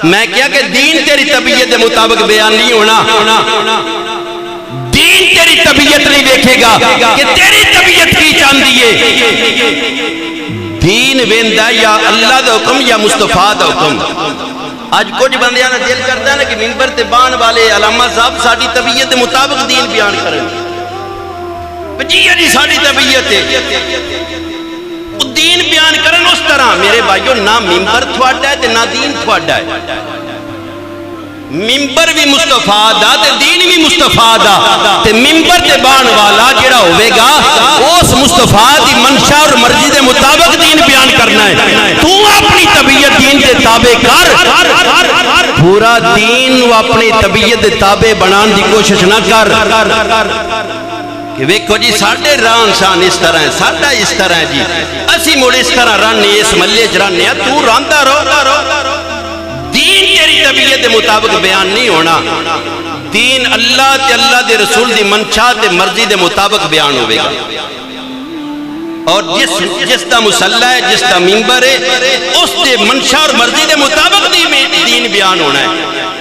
میں کیا کہ دین تیری طبیعت کے مطابق بیان نہیں ہونا، دین تیری طبیعت نہیں دیکھے گا کہ تیری طبیعت کی چاندی ہے، دین ویندا یا اللہ دا حکم یا مصطفیٰ دا حکم۔ آج کچھ بندیاں نے دل کرتا ہے نا کہ منبر تے بان والے علامہ صاحب ساڈی طبیعت کے مطابق دین بیان کریں، جی ساڈی طبیعت ہے دین بیان کرن اس طرح۔ میرے بھائیو نہ منبر تھوڑا ہے تے نہ دین تھوڑا ہے، منبر بھی مصطفیٰ دا تے دین بھی مصطفیٰ دا، تے منبر تے بان والا جڑا ہوئے گا اس مصطفیٰ دی منشا اور مرضی دے مطابق دین بیان کرنا ہے۔ تو اپنی طبیعت دین دے تابع کر، پورا دین وہ اپنی طبیعت دے تابع بنان دی کوشش نہ کر کہ ویکھو جی ساڑھے ران شان اس طرح ہے، ساڑھا اس طرح ہے جی اسی موڑ اس طرح راننے اس ملے جرانے ہیں، تو راندہ رو۔ دین تیری طبیعت دے مطابق بیان نہیں ہونا، دین اللہ تے اللہ دے رسول دی منشا تے مرضی دے مطابق بیان ہوئے گا، اور جس دا مسلح ہے جس دا منبر ہے اس دے منشا اور مرضی دے مطابق دین بیان ہونا ہے۔